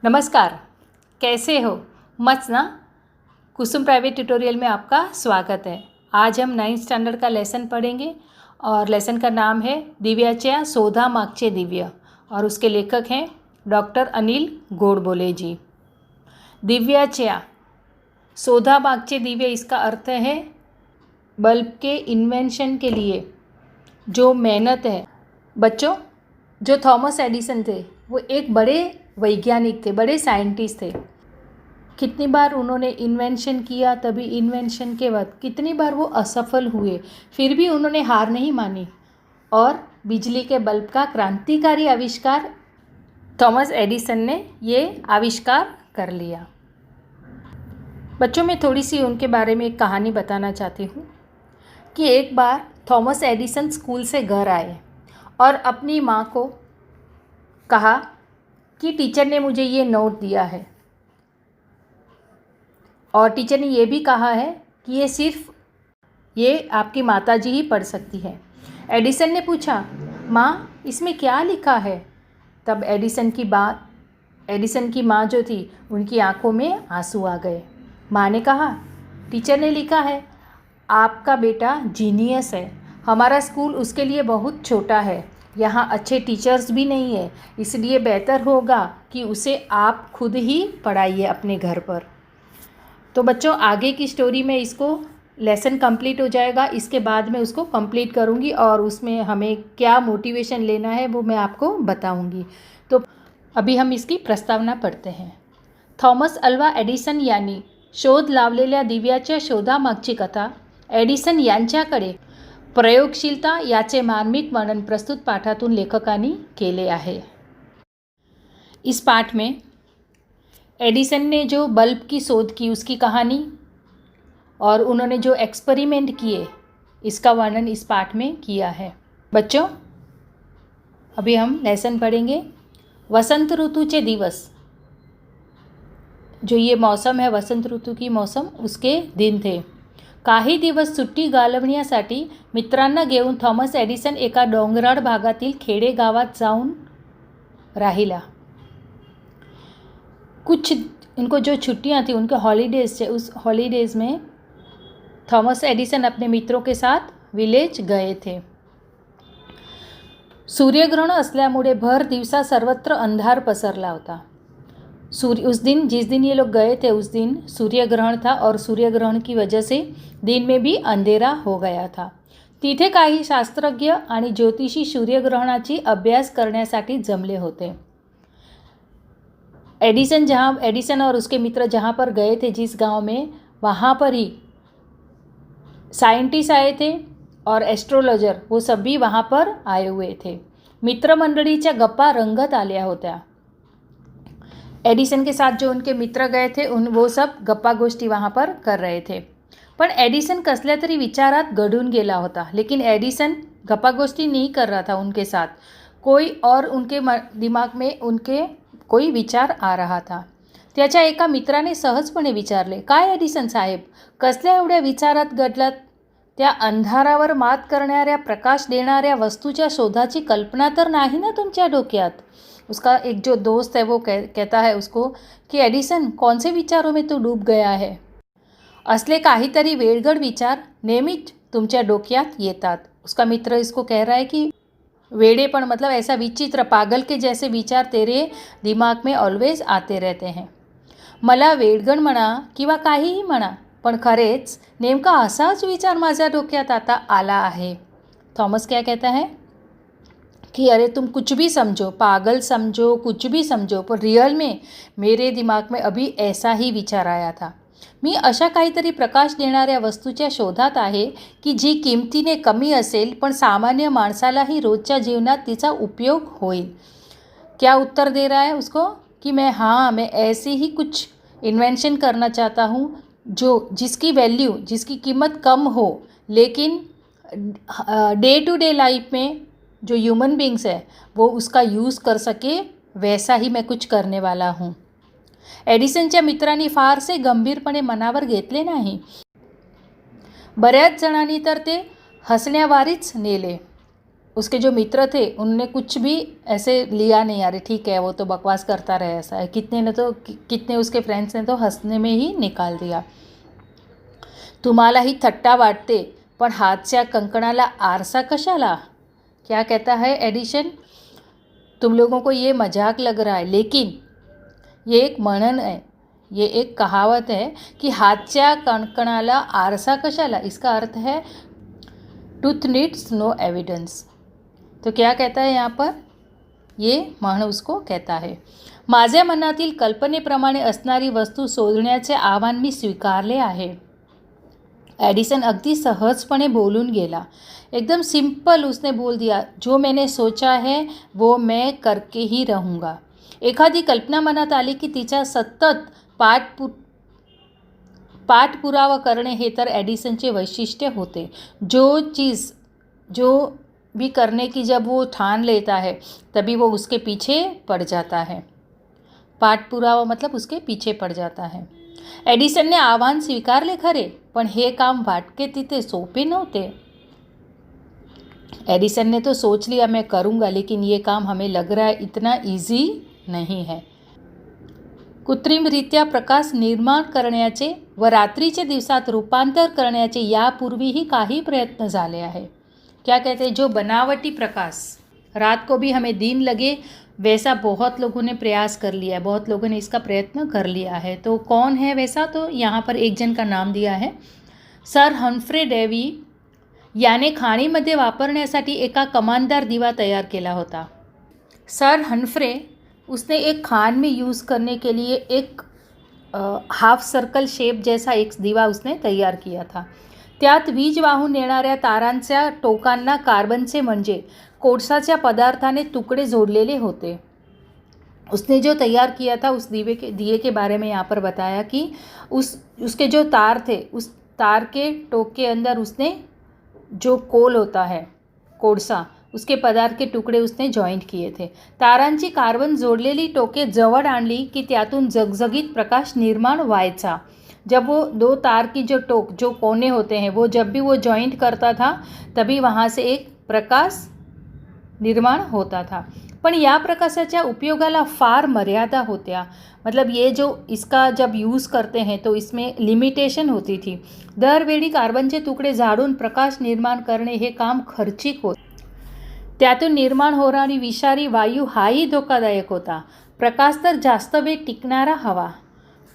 नमस्कार, कैसे हो? मस्त ना? कुसुम प्राइवेट ट्यूटोरियल में आपका स्वागत है। आज हम 9th स्टैंडर्ड का लेसन पढ़ेंगे और लेसन का नाम है दिव्याच्या शोधा मागचे दिव्य और उसके लेखक हैं डॉक्टर अनिल गोडबोले जी। दिव्याच्या शोधा मागचे दिव्य, इसका अर्थ है बल्ब के इन्वेंशन के लिए जो मेहनत है। बच्चों, जो थॉमस एडिसन थे वो एक बड़े वैज्ञानिक थे, बड़े साइंटिस्ट थे। कितनी बार उन्होंने इन्वेंशन किया, तभी इन्वेंशन के बाद कितनी बार वो असफल हुए, फिर भी उन्होंने हार नहीं मानी और बिजली के बल्ब का क्रांतिकारी आविष्कार थॉमस एडिसन ने ये आविष्कार कर लिया। बच्चों, मैं थोड़ी सी उनके बारे में एक कहानी बताना चाहती हूँ कि एक बार थॉमस एडिसन स्कूल से घर आए और अपनी माँ को कहा कि टीचर ने मुझे ये नोट दिया है और टीचर ने ये भी कहा है कि ये सिर्फ आपकी माताजी ही पढ़ सकती है। एडिसन ने पूछा, माँ इसमें क्या लिखा है? तब एडिसन की माँ जो थी उनकी आंखों में आंसू आ गए। माँ ने कहा, टीचर ने लिखा है आपका बेटा जीनियस है, हमारा स्कूल उसके लिए बहुत छोटा है, यहाँ अच्छे टीचर्स भी नहीं है, इसलिए बेहतर होगा कि उसे आप खुद ही पढ़ाइए अपने घर पर। तो बच्चों, आगे की स्टोरी में इसको लेसन कंप्लीट हो जाएगा, इसके बाद मैं उसको कंप्लीट करूँगी और उसमें हमें क्या मोटिवेशन लेना है वो मैं आपको बताऊँगी। तो अभी हम इसकी प्रस्तावना पढ़ते हैं। थॉमस अल्वा एडिसन यांनी शोध लावलेल्या दिव्याच्या शोधामागची कथा एडिसन यांच्याकडे प्रयोगशीलता याचे मार्मिक वर्णन प्रस्तुत पाठातून लेखकांनी केले आहे। इस पाठ में एडिसन ने जो बल्ब की शोध की उसकी कहानी और उन्होंने जो एक्सपेरिमेंट किए इसका वर्णन इस पाठ में किया है। बच्चों, अभी हम लेसन पढ़ेंगे। वसंत ऋतु के दिवस, जो ये मौसम है वसंत ऋतु की मौसम, उसके दिन थे। काही दिवस सुट्टी घालवण्यासाठी मित्रांना घेऊन थॉमस एडिसन एका डोंगराळ भागातील खेडेगावात जाऊन राहिला। कुछ इनको जो छुट्टियां थी, उनके हॉलीडेज़ थे, उस हॉलीडेज़ में थॉमस एडिसन अपने मित्रों के साथ विलेज गए थे। सूर्यग्रहण असल्यामुळे भर दिवसा सर्वत्र अंधार पसरला होता। उस दिन, जिस दिन ये लोग गए थे, उस दिन सूर्यग्रहण था और सूर्यग्रहण की वजह से दिन में भी अंधेरा हो गया था। तिथे काही शास्त्रज्ञ आणि ज्योतिषी सूर्यग्रहणाची अभ्यास करण्यासाठी जमले होते। एडिसन और उसके मित्र जहाँ पर गए थे, जिस गांव में, वहाँ पर ही साइंटिस्ट आए थे और एस्ट्रोलॉजर, वो सब भी वहाँ पर आए हुए थे। मित्रमंडळीच्या गप्पा रंगत आल्या होत्या। एडिसन के साथ जो उनके मित्र गए थे वो सब गप्पा गोष्टी वहाँ पर कर रहे थे। पण एडिसन कसल्या तरी विचारात गढून गेला होता, लेकिन एडिसन गप्पा गोष्टी नहीं कर रहा था उनके साथ, कोई और उनके दिमाग में उनके कोई विचार आ रहा था। त्याच्या एका मित्राने सहजपणे विचारले, काय एडिसन साहेब, कसल्या एवढ्या विचारात गडलात? त्या अंधारावर मात करणाऱ्या, प्रकाश देणाऱ्या वस्तूच्या शोधाची कल्पना तर नाही ना तुमच्या डोक्यात? उसका एक जो दोस्त है वो कहता है उसको कि एडिसन, कौन से विचारों में तू डूब गया है? असले काहीतरी वेळगड विचार नेहमीच तुमच्या डोक्यात येतात। उसका मित्र इसको कह रहा है कि वेड़ेपन मतलब ऐसा विचित्र, पागल के जैसे विचार तेरे दिमाग में ऑलवेज आते रहते हैं। मला वेडगण म्हणा किंवा काहीही म्हणा, पण खरेच नेमका असाच विचार माझ्या डोक्यात आता आला आहे। थॉमस क्या कहता है कि अरे तुम कुछ भी समझो, पागल समझो, कुछ भी समझो, पर रियल में मेरे दिमाग में अभी ऐसा ही विचार आया था। मी अशा काहीतरी प्रकाश देणाऱ्या वस्तूच्या शोधात आहे की जी किमतीने कमी असेल पण सामान्य माणसालाही रोजच्या जीवनात तिचा उपयोग होईल। क्या उत्तर दे रहा है उसको कि मैं ऐसे ही कुछ इन्वेंशन करना चाहता हूँ जिसकी कीमत कम हो, लेकिन डे टू डे लाइफ में जो ह्यूमन बींग्स है वो उसका यूज़ कर सके, वैसा ही मैं कुछ करने वाला हूँ। एडिसनच्या मित्रांनी फारसे गंभीरपणे मनावर घेतले नाही। बऱ्याच जणांनी तर ते हसण्यावारीच नेले। उसके जो मित्र थे उनने कुछ भी ऐसे लिया नहीं, अरे ठीक है वो तो बकवास करता रहे, ऐसा है। कितने उसके फ्रेंड्स ने तो हंसने में ही निकाल दिया। तुम्हाला ही थट्टा वाटते, पण हातच्या कंकणाला आरसा कशाला? क्या कहता है एडिशन? तुम लोगों को ये मजाक लग रहा है, लेकिन ये एक म्हणन है, ये एक कहावत है कि हातच्या कंकणाला आरसा कशाला। इसका अर्थ है ट्रूथ नीड्स नो एविडेंस। तो क्या कहता है यहाँ पर? ये म्हण उसको कहता है, माझ्या मनातील कल्पनेप्रमाणे असणारी वस्तू शोधण्याचे आव्हान मी स्वीकारले आहे। एडिसन अगदी सहजपणे बोलून गेला, एकदम सिंपल उसने बोल दिया, जो मैंने सोचा है वो मैं करके ही रहूँगा। एखादी कल्पना मनात आली की तिच्या सतत पाठपुरावा करणे हे तर एडिसनचे वैशिष्ट्य होते। जो भी करने की जब वो ठान लेता है तभी वो उसके पीछे पड़ जाता है। पाठपुरावा मतलब उसके पीछे पड़ जाता है। एडिसनने आव्हान स्वीकारले खरे, पण हे काम वाटके तिथे सोपे नव्हते। एडिसन ने तो सोच लिया मैं करूँगा, लेकिन ये काम हमें लग रहा है इतना इजी नहीं है। कृत्रिमरित्या प्रकाश निर्माण करण्याचे व रात्रीच्या दिवसात रूपांतर करण्याचे यापूर्वीही काही प्रयत्न झाले आहे। क्या कहते हैं? जो बनावटी प्रकाश, रात को भी हमें दिन लगे, वैसा बहुत लोगों ने प्रयास कर लिया है, बहुत लोगों ने इसका प्रयत्न कर लिया है। तो कौन है वैसा? तो यहाँ पर एक जन का नाम दिया है, सर हम्फ्रे डेवी याने खाणीमध्ये वापरण्यासाठी एका कमानदार दिवा तैयार केला होता। सर हम्फ्रे, उसने एक खान में यूज़ करने के लिए एक हाफ सर्कल शेप जैसा एक दिवा उसने तैयार किया था। त्यात वीज वाहून येणाऱ्या तारांच्या टोकांना कार्बनचे म्हणजे कोळसाच्या पदार्थाने तुकडे जोड़लेले होते। उसने जो तैयार किया था उस दिए के बारे में यहाँ पर बताया कि उसके जो तार थे, उस तार के टोक के अंदर उसने जो कोल होता है, कोळसा, उसके पदार्थ के टुकड़े उसने जॉइंट किए थे। तारांची कार्बन जोडलेली टोके जवळ आणली की त्यातून जगजगीत प्रकाश निर्माण व्हायचा। जब वो दो तार की जो टोक, जो कोने होते हैं, वो जब भी वो जॉइंट करता था तभी वहाँ से एक प्रकाश निर्माण होता था। पण या प्रकाशाच्या उपयोगाला फार मर्यादा होत्या। मतलब ये जो इसका जब यूज़ करते हैं तो इसमें लिमिटेशन होती थी। दरवेळी कार्बनचे तुकडे झाडून प्रकाश निर्माण करणे हे काम खर्चिक होते। त्यातून निर्माण होणारी विषारी वायू हाही धोकादायक होता। प्रकाश तर जास्त वेळ टिकणारा हवा,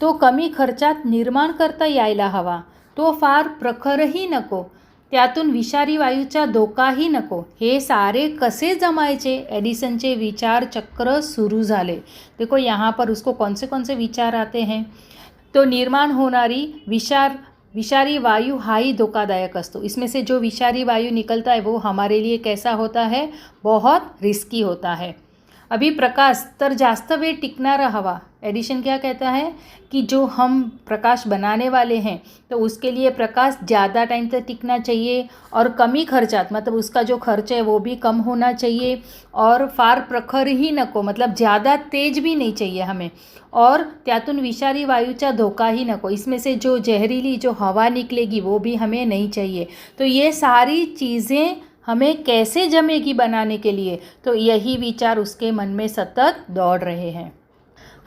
तो कमी खर्चात निर्माण करता यायला हवा, तो फार प्रखरही नको, त्यातून विषारी वायूचा धोकाही नको। हे सारे कसे जमायचे? एडिसनचे विचार चक्र सुरू झाले। देखो यहाँ पर उसको कौन से विचार आते हैं? तो निर्माण होणारी विषारी वायु हाई धोकादायक असतो। इसमें से जो विषारी वायु निकलता है वो हमारे लिए कैसा होता है? बहुत रिस्की होता है। अभी प्रकाश तर जास्त वेळ टिकणारा हवा। एडिशन क्या कहता है कि जो हम प्रकाश बनाने वाले हैं तो उसके लिए प्रकाश ज़्यादा टाइम तक टिकना चाहिए और कमी खर्चात, मतलब उसका जो खर्च है वो भी कम होना चाहिए, और फार प्रखर ही नको, मतलब ज़्यादा तेज भी नहीं चाहिए हमें, और त्यातून विषारी वायुचा धोका ही नको, इसमें से जो जहरीली जो हवा निकलेगी वो भी हमें नहीं चाहिए। तो ये सारी चीज़ें हमें कैसे जमेगी बनाने के लिए? तो यही विचार उसके मन में सतत दौड़ रहे हैं।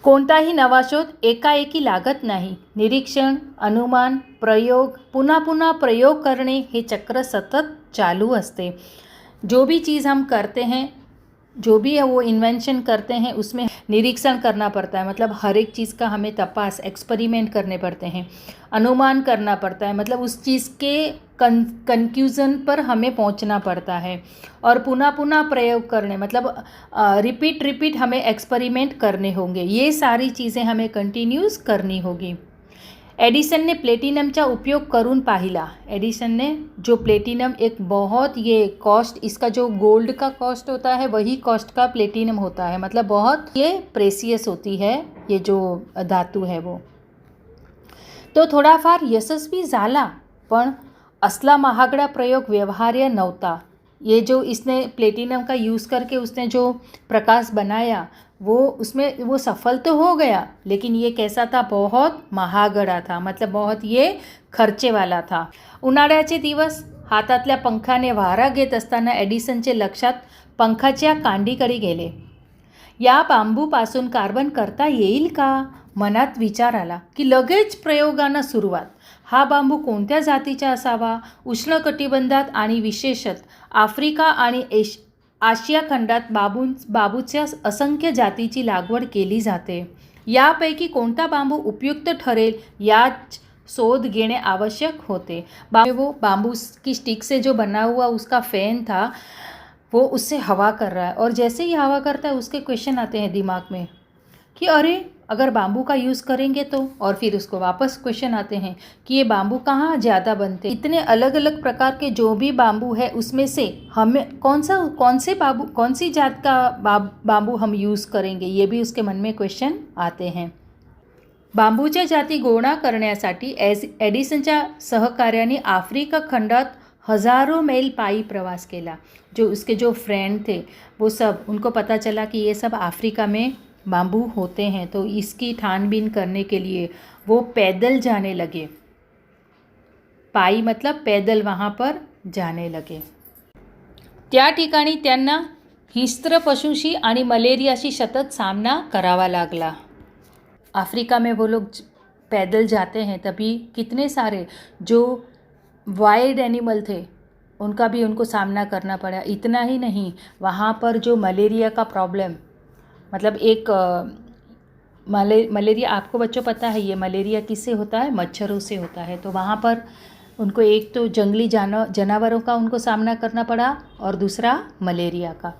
कोणताही नवा शोध एकाएकी लागत नाही। निरीक्षण, अनुमान, प्रयोग, पुन्हा पुन्हा प्रयोग करणे हे चक्र सतत चालू असते। जो भी चीज़ हम करते हैं, जो भी है वो इन्वेंशन करते हैं, उसमें निरीक्षण करना पड़ता है, मतलब हर एक चीज़ का हमें तपास, एक्सपेरिमेंट करने पड़ते हैं। अनुमान करना पड़ता है, मतलब उस चीज़ के कंक्लूज़न पर हमें पहुंचना पड़ता है। और पुनः पुनः प्रयोग करने, मतलब रिपीट हमें एक्सपेरिमेंट करने होंगे। ये सारी चीज़ें हमें कंटिन्यूस करनी होगी। एडिसन ने प्लेटिनमचा उपयोग करून पाहिला। एडिसन ने जो प्लेटिनम, एक बहुत ये कॉस्ट, इसका जो गोल्ड का कॉस्ट होता है वही कॉस्ट का प्लेटिनम होता है, मतलब बहुत ये प्रेसियस होती है ये जो धातु है वो। तो थोडाफार यशस्वी झाला, पण असला महागडा प्रयोग व्यवहार्य नव्हता। ये जो इसने प्लेटिनम का यूज़ करके उसने जो प्रकाश बनाया वो सफल तो हो गया, लेकिन ये कैसा था? बहुत महागडा था, मतलब बहुत ये खर्चे वाला था। उन्हाळ्याचे दिवस हातातल्या पंखाने वारा घेत असताना एडिसनचे लक्षात पंखाच्या कांडीकडे गेले. या बांबूपासून कार्बन करता येईल का? मनात विचार आला की लगेच प्रयोगांना सुरुवात. हा बांबू कोणत्या जातीचा असावा? उष्णकटिबंधात आणि विशेषतः आफ्रिका आणि आशिया खंडात बांबूच्या असंख्य जातीची लागवड केली जाते. यापैकी कोणता बांबू उपयुक्त ठरेल याच शोध घेणे आवश्यक होते. वो बांबू की स्टिक से जो बना हुआ उसका फैन था, वो उससे हवा कर रहा है और जैसे ही हवा करता है उसके क्वेश्चन आते हैं दिमाग में कि अरे अगर बांबू का यूज़ करेंगे तो, और फिर उसको वापस क्वेश्चन आते हैं कि ये बांबू कहाँ ज़्यादा बनते. इतने अलग अलग प्रकार के जो भी बांबू है उसमें से हमें कौन सी जात का बांबू हम यूज़ करेंगे, ये भी उसके मन में क्वेश्चन आते हैं. बांबूच्या जाती गोळा करण्यासाठी एडिसनच्या सहकार्याने आफ्रिका खंडात हज़ारों मैल पायी प्रवास केला. जो उसके जो फ्रेंड थे वो सब, उनको पता चला कि ये सब अफ्रीका में बांबू होते हैं, तो इसकी छानबीन करने के लिए वो पैदल जाने लगे. पायी मतलब पैदल वहाँ पर जाने लगे. त्या ठिकाणी त्यांना हिंस्त्र पशुशी आणि मलेरियाशी सतत सामना करावा लागला. अफ्रीका में वो लोग पैदल जाते हैं तभी कितने सारे जो वाइल्ड एनिमल थे उनका भी उनको सामना करना पड़ा. इतना ही नहीं, वहाँ पर जो मलेरिया का प्रॉब्लम, मतलब एक मलेरिया, आपको बच्चों पता है ये मलेरिया किससे होता है? मच्छरों से होता है. तो वहाँ पर उनको एक तो जंगली जानवरों का उनको सामना करना पड़ा और दूसरा मलेरिया का.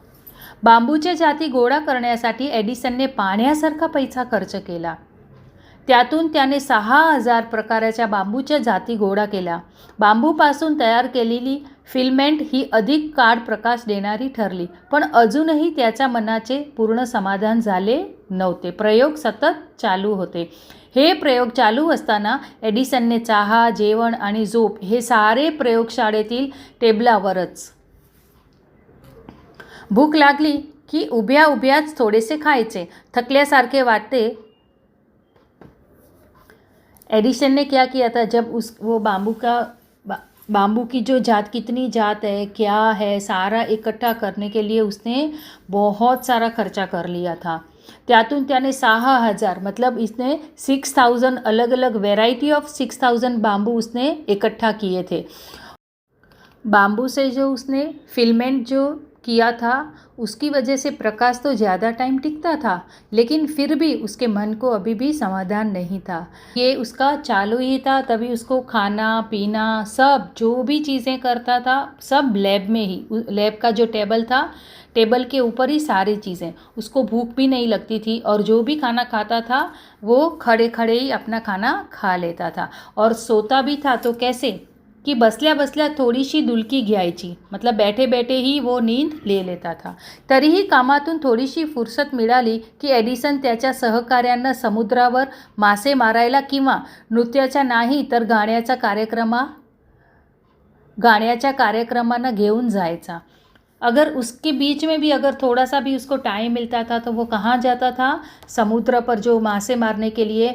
बांबूच्या जाती गोळा करण्यासाठी एडिसनने पाण्यासारखा पैसा खर्च केला. त्यातून त्याने 6,000 प्रकारच्या बांबूच्या जाती गोळा केल्या. बांबूपासून तयार केलेली फिल्मेंट ही अधिक काळ प्रकाश देणारी ठरली, पण अजूनही त्याच्या मनाचे पूर्ण समाधान झाले नव्हते. प्रयोग सतत चालू होते. हे प्रयोग चालू असताना एडिसनने चहा, जेवण आणि झोप हे सारे प्रयोगशाळेतील टेबलावरच. भूक लागली की उभ्या उभ्याच थोडेसे खायचे. थकल्यासारखे वाटते. एडिसन ने क्या किया था, जब वो बांबू की जो जात, कितनी जात है, क्या है, सारा इकट्ठा करने के लिए उसने बहुत सारा खर्चा कर लिया था. त्यातून त्याने 6,000 मतलब इसने 6,000 अलग अलग वेराइटी ऑफ 6,000 बांबू उसने इकट्ठा किए थे. बांबू से जो उसने फिल्मेंट जो किया था उसकी वजह से प्रकाश तो ज़्यादा टाइम टिकता था, लेकिन फिर भी उसके मन को अभी भी समाधान नहीं था. ये उसका चालू ही था. तभी उसको खाना पीना सब जो भी चीज़ें करता था सब लैब में ही, लैब का जो टेबल था, टेबल के ऊपर ही सारी चीज़ें. उसको भूख भी नहीं लगती थी और जो भी खाना खाता था वो खड़े खड़े ही अपना खाना खा लेता था. और सोता भी था तो कैसे की बसल्या बसल्या थोडीशी डुलकी घ्यायची, मतलब बैठे बैठे ही वो नींद ले लेता था. तरीही कामातून थोडीशी फुरसत मिळाली की एडिसन त्याच्या सहकार्यांना समुद्रावर मासे मारायला किंवा नृत्याच्या नाही तर गाण्याच्या कार्यक्रमांना घेऊन जायचा. अगर उसके बीच में भी अगर थोड़ा सा भी उसको टाइम मिलता था तो वो कहाँ जाता था? समुद्र पर जो मासे मारने के लिए,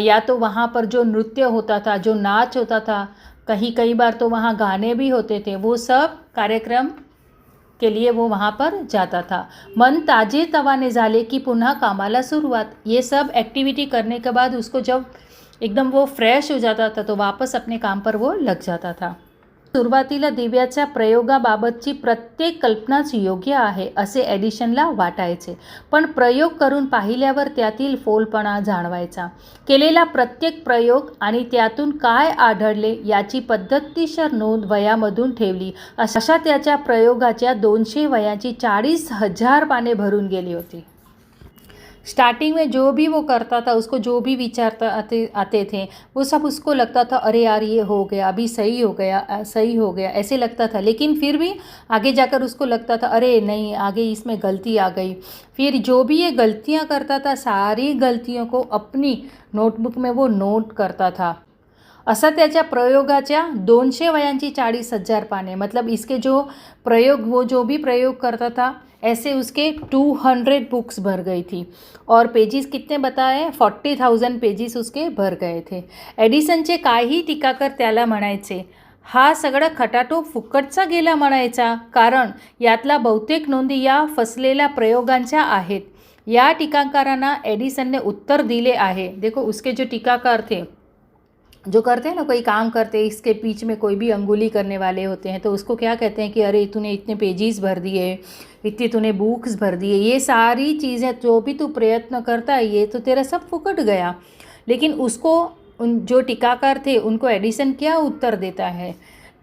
या तो वहाँ पर जो नृत्य होता था, जो नाच होता था, कई बार तो वहाँ गाने भी होते थे, वो सब कार्यक्रम के लिए वो वहाँ पर जाता था. मन ताजे तवाने झाले की पुन्हा कामाला सुरुवात. ये सब एक्टिविटी करने के बाद उसको जब एकदम वो फ्रेश हो जाता था तो वापस अपने काम पर वो लग जाता था. सुरुवातीला दिव्याच्या प्रयोगाबाबतची प्रत्येक कल्पनाच योग्य आहे असे एडिसनला वाटायचे, पण प्रयोग करून पाहिल्यावर त्यातील फोलपणा जाणवायचा. केलेला प्रत्येक प्रयोग आणि त्यातून काय आढळले याची पद्धतशीर नोंद वह्यांमधून ठेवली. अशा त्याच्या प्रयोगाच्या 200 वह्यांची 40,000 पाने भरून गेली होती. स्टार्टिंग में जो भी वो करता था, उसको जो भी विचार आते थे वो सब उसको लगता था अरे यार ये हो गया, अभी सही हो गया ऐसे लगता था. लेकिन फिर भी आगे जाकर उसको लगता था अरे नहीं, आगे इसमें गलती आ गई. फिर जो भी ये गलतियाँ करता था सारी गलतियों को अपनी नोटबुक में वो नोट करता था. असा त्याच्या प्रयोगाच्या 200 वह्यांची 40,000 पाने, मतलब इसके जो प्रयोग, वो जो भी प्रयोग करता था ऐसे उसके 200 बुक्स भर गई थी. और पेजेस कितने बताए? 40,000 पेजेस उसके भर गए थे. एडिसनचे काही टीकाकर त्याला म्हणायचे, हा सगळा खटाटोप फुकटचा गेला म्हणायचा, कारण यातला बहुतेक नोंदी या फसलेल्या प्रयोगांच्या आहेत. या टीकाकारांना एडिसनने उत्तर दिले आहे. देखो उसके जो टीकाकार थे, जो करते हैं ना, कोई काम करते हैं इसके बीच में कोई भी अंगुली करने वाले होते हैं तो उसको क्या कहते हैं कि अरे तूने इतने पेजेस भर दिए, इतनी तूने बुक्स भर दिए, ये सारी चीज़ें जो भी तू प्रयत्न करता है ये तो तेरा सब फुकट गया. लेकिन उसको उन जो टीकाकार थे उनको एडिसन क्या उत्तर देता है,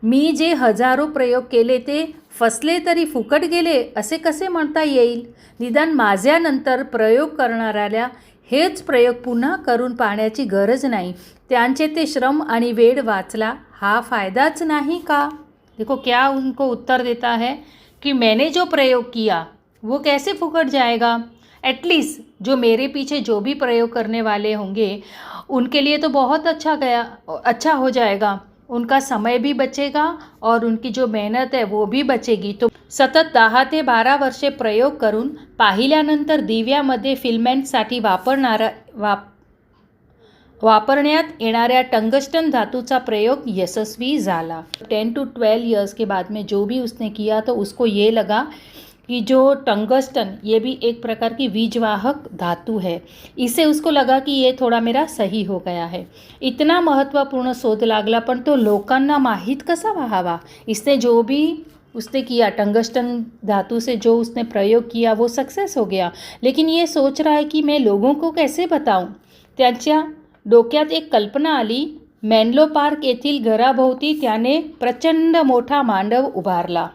मी जे हजारो प्रयोग केले ते फसले तरी फुकट गेले असे कसे म्हणता येईल. निदान माझ्यानंतर प्रयोग करणाऱ्याला हेच प्रयोग पुन्हा करून पाहण्याची गरज नाही. त्यांचे ते श्रम आणि वेळ वाचला, हा फायदाच नाही का. देखो क्या उनको उत्तर देता है कि मैंने जो प्रयोग किया वो कैसे फुकट जाएगा. एटलीस्ट जो मेरे पीछे जो भी प्रयोग करने वाले होंगे उनके लिए तो बहुत अच्छा हो जाएगा. उनका समय भी बचेगा और उनकी जो मेहनत है वो भी बचेगी. तो सतत 10 ते 12 वर्षे प्रयोग करून पाहिल्यानंतर दिव्यामध्ये फिल्मेंटसाठी वापरण्यात येणाऱ्या टंगस्टन धातूचा प्रयोग यशस्वी झाला. 10 to 12 ईयर्स के बाद में जो भी उसने किया तो उसको ये लगा कि जो टंगस्टन ये भी एक प्रकार की बीजवाहक धातु है, इससे उसको लगा कि ये थोड़ा मेरा सही हो गया है. इतना महत्त्वपूर्ण शोध लागला पण तो लोकांना माहीत कसा व्हावा. इसने जो भी उसने किया टंगस्टन धातु से जो उसने प्रयोग किया वो सक्सेस हो गया, लेकिन ये सोच रहा है कि मैं लोगों को कैसे बताऊं. त्याच्या डोक्यात एक कल्पना आली. मेनलो पार्क येथील घराभोवती त्याने प्रचंड मोठा मांडव उभारला.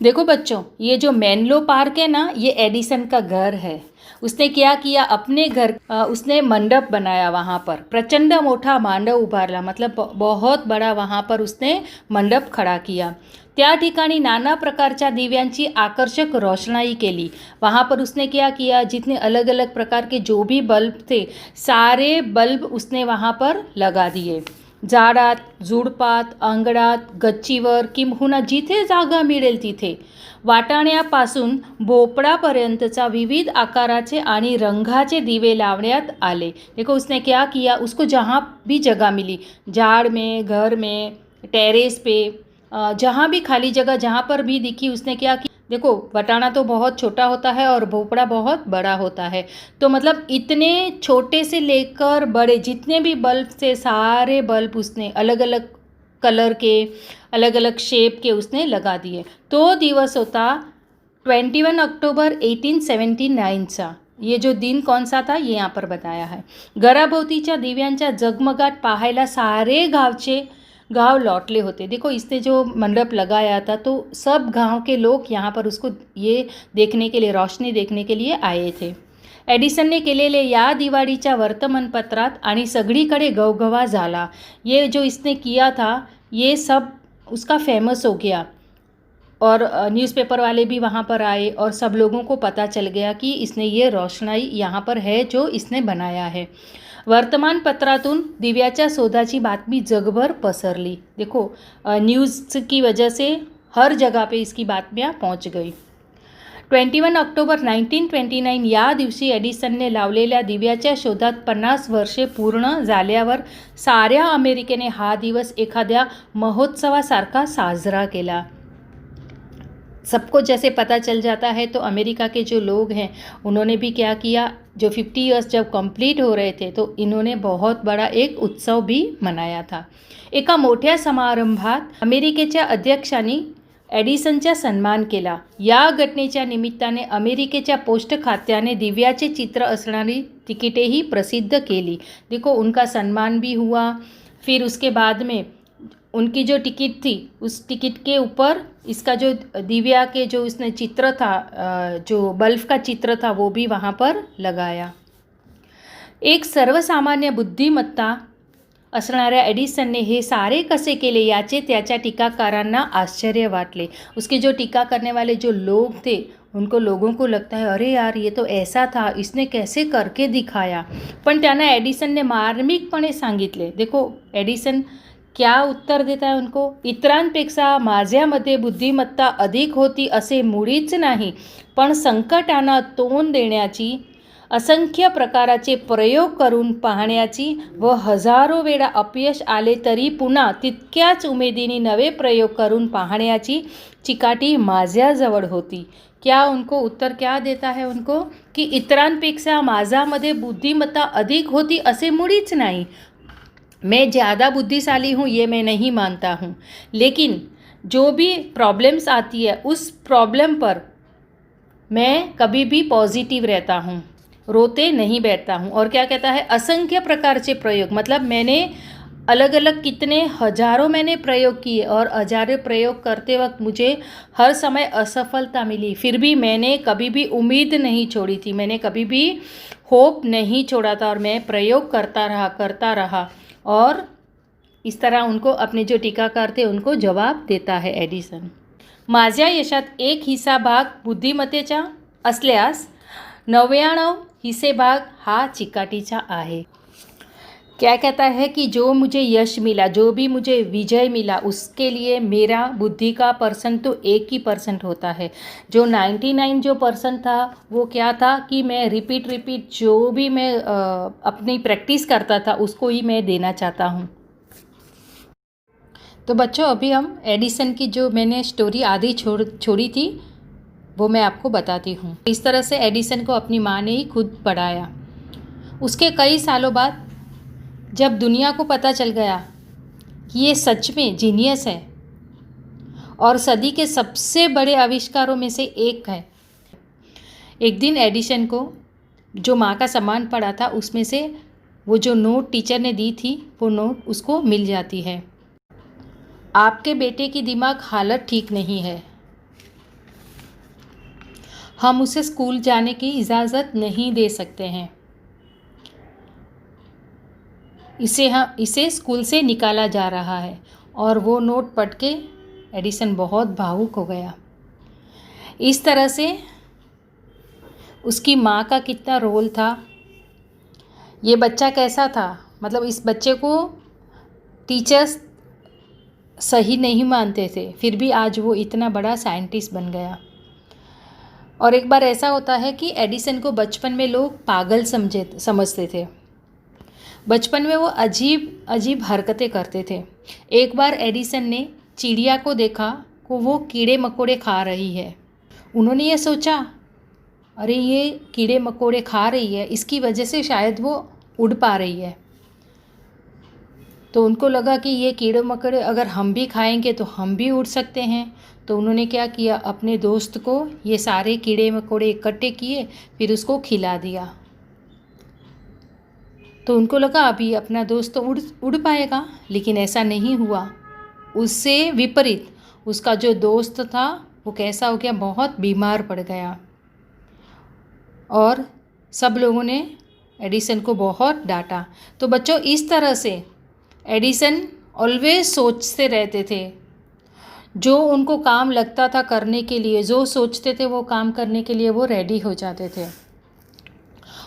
देखो बच्चों, ये जो मेनलो पार्क है ना, ये एडिसन का घर है. उसने क्या किया, अपने घर उसने मंडप बनाया, वहाँ पर प्रचंड मोठा मांडव उभारला, मतलब बहुत बड़ा वहाँ पर उसने मंडप खड़ा किया. त्या ठिकाणी नाना प्रकारच्या दिव्यांची आकर्षक रोशनाई केली. वहाँ पर उसने क्या किया, जितने अलग अलग प्रकार के जो भी बल्ब थे सारे बल्ब उसने वहाँ पर लगा दिए. झाडात, झुडपात, अंगणात, गच्चीवर, किंबहुना जिथे जागा मिळेल तिथे वाटाण्यापासून भोपळापर्यंतचा विविध आकाराचे आणि रंगाचे दिवे लावण्यात आले. देखो उसने क्या किया, उसको जहाँ भी जगह मिली, झाड़ में, घर में, टेरेस पे, जहाँ भी खाली जगह जहाँ पर भी दिखी उसने क्या किया. देखो वटाना तो बहुत छोटा होता है और भोपड़ा बहुत बड़ा होता है, तो मतलब इतने छोटे से लेकर बड़े जितने भी बल्ब थे सारे बल्ब उसने अलग अलग कलर के, अलग अलग शेप के उसने लगा दिए. तो दिवस होता 21 अक्टोबर 1879चा. ये जो दिन कौन सा था ये यहाँ पर बताया है. घराभोवतीच्या दिव्यांच्या जगमगाट पाहायला सारे गांव लौटले होते. देखो इसने जो मंडप लगाया था तो सब गांव के लोग यहाँ पर उसको ये देखने के लिए, रोशनी देखने के लिए आए थे. एडिसनने केलेले या दिवाळीच्या वर्तमानपत्रात आणि सगळीकडे गवगवा झाला. ये जो इसने किया था ये सब उसका फेमस हो गया और न्यूज़पेपर वाले भी वहाँ पर आए और सब लोगों को पता चल गया कि इसने ये रोशनाई यहाँ पर है जो इसने बनाया है. वर्तमानपत्रातून दिव्याच्या शोधाची बातमी जगभर पसरली. देखो न्यूज़ की वजह से हर जगह पे इसकी बातम्या पहुंच गई. 21 अक्टोबर 1929 या दिवशी एडिसनने लावलेल्या दिव्याच्या शोधात 50 वर्षे पूर्ण झाल्यावर साऱ्या अमेरिकेने हा दिवस एखाद्या महोत्सवासारखा साजरा केला. सबको जैसे पता चल जाता है तो अमेरिका के जो लोग हैं उन्होंने भी क्या किया, जो 50 इयर्स जब कंप्लीट हो रहे थे तो इन्होंने बहुत बड़ा एक उत्सव भी मनाया था. एका मोठ्या समारंभात अमेरिकेच्या अध्यक्षांनी एडिसनचा सन्मान केला. या घटनेच्या निमित्ताने अमेरिकेच्या पोस्ट खात्याने दिव्याचे चित्र असणारी तिकीटेही प्रसिद्ध केली. देखो उनका सम्मान भी हुआ. फिर उसके बाद में उनकी जो टिकट थी उस टिकट के ऊपर इसका जो दिव्या के जो उसने चित्र था, जो बल्ब का चित्र था वो भी वहाँ पर लगाया. एक सर्वसामान्य बुद्धिमत्ता असणाऱ्या एडिसनने हे सारे कसे केले याचे त्याच्या टीकाकारांना आश्चर्य वाटले. उसके जो टीका करने वाले जो लोग थे उनको लोगों को लगता है अरे यार ये तो ऐसा था, इसने कैसे करके दिखाया. पण त्यांना एडिसनने मार्मिकपणे सांगितले. देखो एडिसन क्या उत्तर देता है उनको, इतरांपेक्षा माझ्यामध्ये बुद्धिमत्ता अधिक होती असे मुळीच नाही, पण संकटांना तोंड देण्याची असंख्य प्रकाराचे प्रयोग करून पाहण्याची व हजारो वेळा अपयश आले तरी पुन्हा तितक्याच उमेदीने नवे प्रयोग करून पाहण्याची चिकाटी माझ्याजवळ होती. क्या उनको उत्तर क्या देता है उनको की इतरांपेक्षा माझ्यामध्ये बुद्धिमत्ता अधिक होती असे मुळीच नाही. मैं ज़्यादा बुद्धिशाली हूँ ये मैं नहीं मानता हूँ, लेकिन जो भी प्रॉब्लम्स आती है उस प्रॉब्लम पर मैं कभी भी पॉजिटिव रहता हूँ, रोते नहीं बैठता हूँ. और क्या कहता है, असंख्य प्रकारचे प्रयोग, मतलब मैंने अलग अलग कितने हजारों मैंने प्रयोग किए और हजारों प्रयोग करते वक्त मुझे हर समय असफलता मिली, फिर भी मैंने कभी भी उम्मीद नहीं छोड़ी थी, मैंने कभी भी होप नहीं छोड़ा था और मैं प्रयोग करता रहा. और इस तरह उनको अपने जो टीकाकार थे उनको जवाब देता है एडिसन. माझ्या यशात एक हिस्सा भाग बुद्धिमत्तेचा असल्यास 99 हिस्से भाग हा चिकाटीचा आहे. क्या कहता है कि जो मुझे यश मिला, जो भी मुझे विजय मिला, उसके लिए मेरा बुद्धि का परसेंट तो 1% होता है. जो 99 जो परसेंट था वो क्या था कि मैं रिपीट जो भी मैं अपनी प्रैक्टिस करता था उसको ही मैं देना चाहता हूँ. तो बच्चों अभी हम एडिसन की जो मैंने स्टोरी आधी छोड़ी थी वो मैं आपको बताती हूँ. इस तरह से एडिसन को अपनी माँ ने ही खुद पढ़ाया. उसके कई सालों बाद जब दुनिया को पता चल गया कि ये सच में जीनियस है और सदी के सबसे बड़े आविष्कारों में से एक है, एक दिन एडिसन को जो माँ का सामान पड़ा था उसमें से वो जो नोट टीचर ने दी थी वो नोट उसको मिल जाती है. आपके बेटे की दिमाग हालत ठीक नहीं है, हम उसे स्कूल जाने की इजाज़त नहीं दे सकते हैं, इसे स्कूल से निकाला जा रहा है. और वो नोट पढ़ के एडिसन बहुत भावुक हो गया. इस तरह से उसकी माँ का कितना रोल था. ये बच्चा कैसा था, मतलब इस बच्चे को टीचर्स सही नहीं मानते थे, फिर भी आज वो इतना बड़ा साइंटिस्ट बन गया. और एक बार ऐसा होता है कि एडिसन को बचपन में लोग पागल समझते थे. बचपन में वो अजीब हरकतें करते थे. एक बार एडिसन ने चिड़िया को देखा कि वो कीड़े मकोड़े खा रही है. उन्होंने ये सोचा, अरे ये कीड़े मकोड़े खा रही है, इसकी वजह से शायद वो उड़ पा रही है. तो उनको लगा कि ये कीड़े मकोड़े अगर हम भी खाएंगे तो हम भी उड़ सकते हैं. तो उन्होंने क्या किया, अपने दोस्त को ये सारे कीड़े मकोड़े इकट्ठे किए, फिर उसको खिला दिया. तो उनको लगा अभी अपना दोस्त तो उड़ पाएगा, लेकिन ऐसा नहीं हुआ. उससे विपरीत उसका जो दोस्त था वो कैसा हो गया, बहुत बीमार पड़ गया. और सब लोगों ने एडिसन को बहुत डांटा. तो बच्चों इस तरह से एडिसन ऑलवेज सोचते रहते थे. जो उनको काम लगता था करने के लिए, जो सोचते थे वो काम करने के लिए वो रेडी हो जाते थे.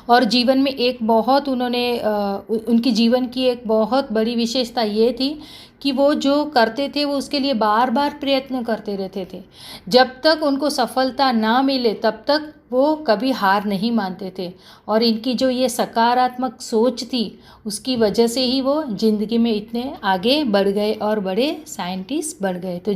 और जीवन में एक बहुत उनकी जीवन की एक बहुत बड़ी विशेषता ये थी कि वो जो करते थे वो उसके लिए बार बार प्रयत्न करते रहते थे. जब तक उनको सफलता ना मिले तब तक वो कभी हार नहीं मानते थे. और इनकी जो ये सकारात्मक सोच थी उसकी वजह से ही वो ज़िंदगी में इतने आगे बढ़ गए और बड़े साइंटिस्ट बन गए. तो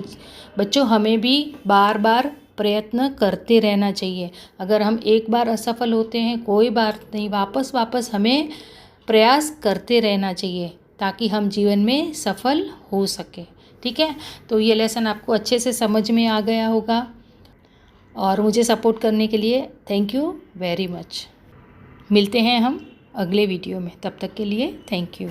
बच्चों हमें भी बार बार प्रयत्न करते रहना चाहिए. अगर हम एक बार असफल होते हैं कोई बात नहीं, वापस हमें प्रयास करते रहना चाहिए ताकि हम जीवन में सफल हो सके. ठीक है, तो ये लेसन आपको अच्छे से समझ में आ गया होगा. और मुझे सपोर्ट करने के लिए थैंक यू वेरी मच. मिलते हैं हम अगले वीडियो में, तब तक के लिए थैंक यू.